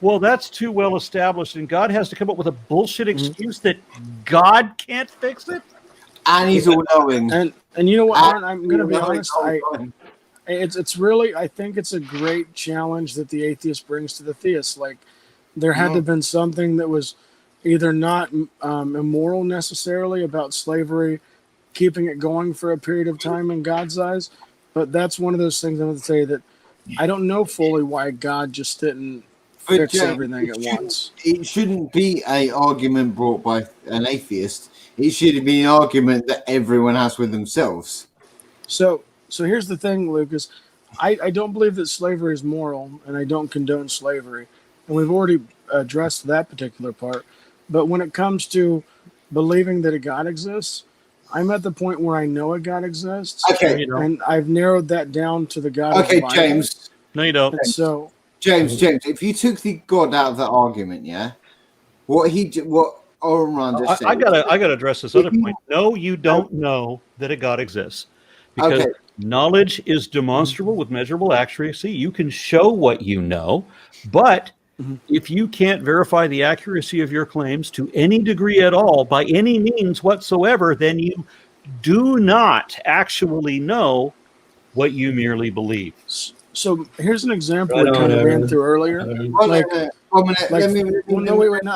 Well, that's too well established, and God has to come up with a bullshit excuse that God can't fix it. And he's all knowing. And you know what, Aaron? I'm going to be honest. It's really, I think it's a great challenge that the atheist brings to the theist. Like, there had to have been something that was either not immoral necessarily about slavery, keeping it going for a period of time in God's eyes. But that's one of those things I'm going to say that I don't know fully why God just didn't fix everything at once. It shouldn't be an argument brought by an atheist. It should be an argument that everyone has with themselves. So here's the thing, Lucas. I don't believe that slavery is moral, and I don't condone slavery. And we've already addressed that particular part. But when it comes to believing that a God exists, I'm at the point where I know a God exists. Okay. And I've narrowed that down to the God of the Bible. James. No, you don't. And so, James, if you took the God out of that argument, yeah, what Aron Ra just said. I gotta address this other point. No, you don't know that a God exists. Because knowledge is demonstrable with measurable accuracy. You can show what you know, but if you can't verify the accuracy of your claims to any degree at all, by any means whatsoever, then you do not actually know what you merely believe. So here's an example we kind of ran through earlier. Wait. No, I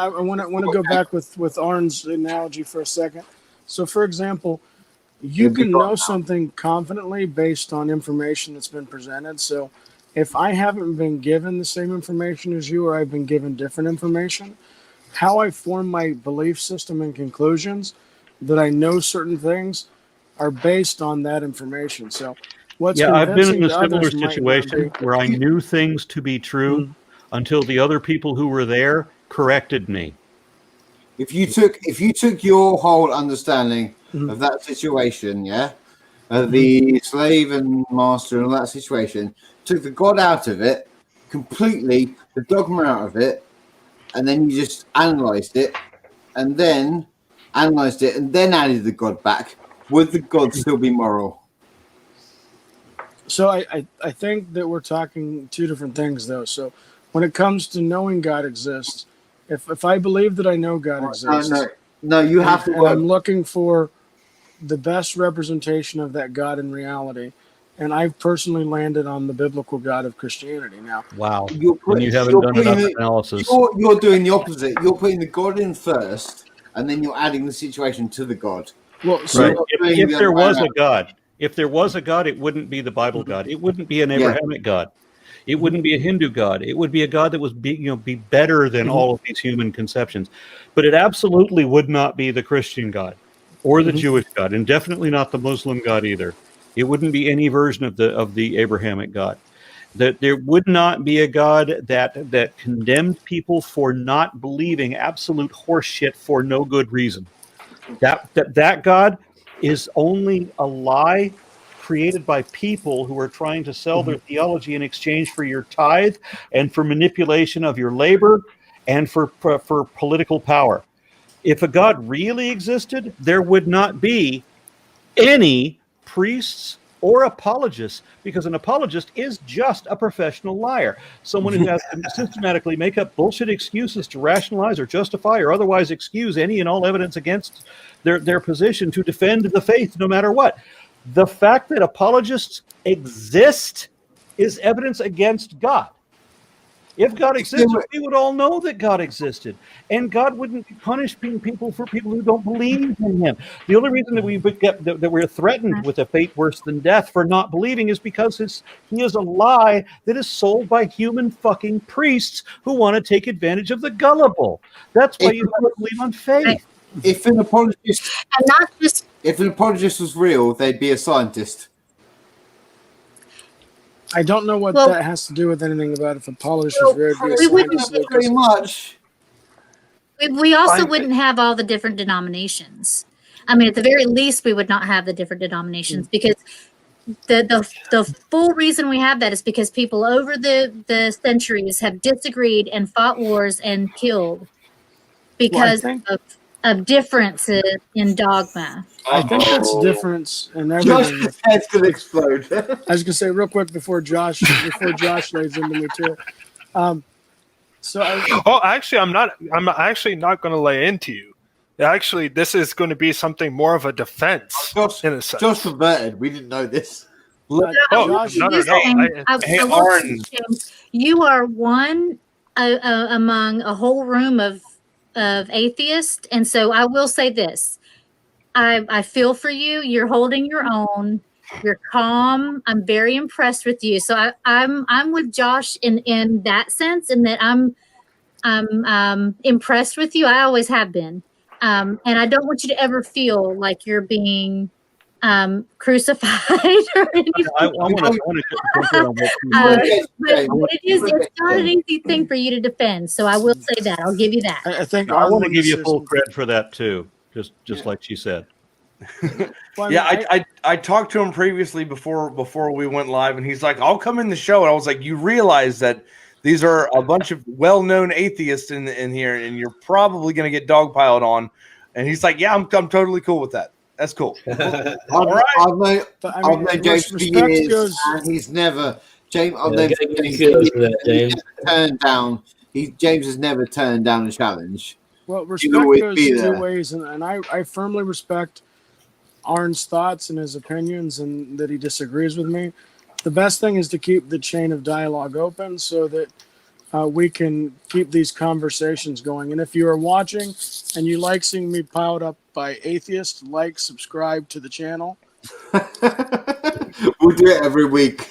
want to go back with Aaron's analogy for a second. So, for example, you can know something confidently based on information that's been presented. So if I haven't been given the same information as you, or I've been given different information, how I form my belief system and conclusions that I know certain things are based on that information. So I've been in a similar situation where I knew things to be true until the other people who were there corrected me. If you took your whole understanding of that situation, the slave and master and all that situation, took the God out of it completely, the dogma out of it, and then you just analysed it, and then added the God back, would the God still be moral? So I think that we're talking two different things, though. So when it comes to knowing God exists, if I believe that I know God exists, no, you have to. I'm looking for the best representation of that God in reality, and I've personally landed on the biblical God of Christianity. Now, wow, you haven't done enough analysis. You're doing the opposite. You're putting the God in first, and then you're adding the situation to the God. Well, so if there was a God, it wouldn't be the Bible God. It wouldn't be an Abrahamic God. It wouldn't be a Hindu God. It would be a God that was be better than all of these human conceptions. But it absolutely would not be the Christian God or the Jewish God, and definitely not the Muslim God either. It wouldn't be any version of the Abrahamic God. That there would not be a God that condemned people for not believing absolute horseshit for no good reason. That God is only a lie created by people who are trying to sell their theology in exchange for your tithe and for manipulation of your labor and for political power. If a God really existed, there would not be any priests or apologists, because an apologist is just a professional liar. Someone who has to systematically make up bullshit excuses to rationalize or justify or otherwise excuse any and all evidence against their position to defend the faith no matter what. The fact that apologists exist is evidence against God. If God existed, we would all know that God existed, and God wouldn't be punishing people for people who don't believe in Him. The only reason that we're threatened with a fate worse than death for not believing is because He is a lie that is sold by human fucking priests who want to take advantage of the gullible. That's why you have to believe on faith. If an apologist was real, they'd be a scientist. I don't know what that has to do with anything about if apologists is very pretty much. We also wouldn't have all the different denominations. I mean, at the very least, we would not have the different denominations because the full reason we have that is because people over the centuries have disagreed and fought wars and killed because of differences in dogma. I think that's a difference in everything. Josh's head's going to explode. I was going to say real quick before Josh lays into me too. So actually, I'm not. I'm actually not going to lay into you. Actually, this is going to be something more of a defense in a sense. Josh converted. We didn't know this. Josh, no. I will say, James, you are one among a whole room of atheists, and so I will say this: I feel for you. You're holding your own. You're calm. I'm very impressed with you. So I'm with Josh in that sense, in that I'm impressed with you. I always have been, and I don't want you to ever feel like you're being crucified or anything. I want to jump in on what you said. But it's not an easy thing for you to defend. So I will say that. I'll give you that. I think I want to give you full credit for that too. Just like she said. Well, Yeah, I talked to him previously before we went live, and he's like, "I'll come in the show," and I was like, "You realize that these are a bunch of well-known atheists in here, and you're probably going to get dogpiled on." And he's like, "Yeah, I'm totally cool with that. That's cool." All right. I've known James for years, and he's never James. I've known James turned down. James has never turned down a challenge. Well, respect goes two ways, and I firmly respect Aron's thoughts and his opinions, and that he disagrees with me. The best thing is to keep the chain of dialogue open so that we can keep these conversations going. And if you are watching and you like seeing me piled up by atheists, subscribe to the channel. We'll do it every week.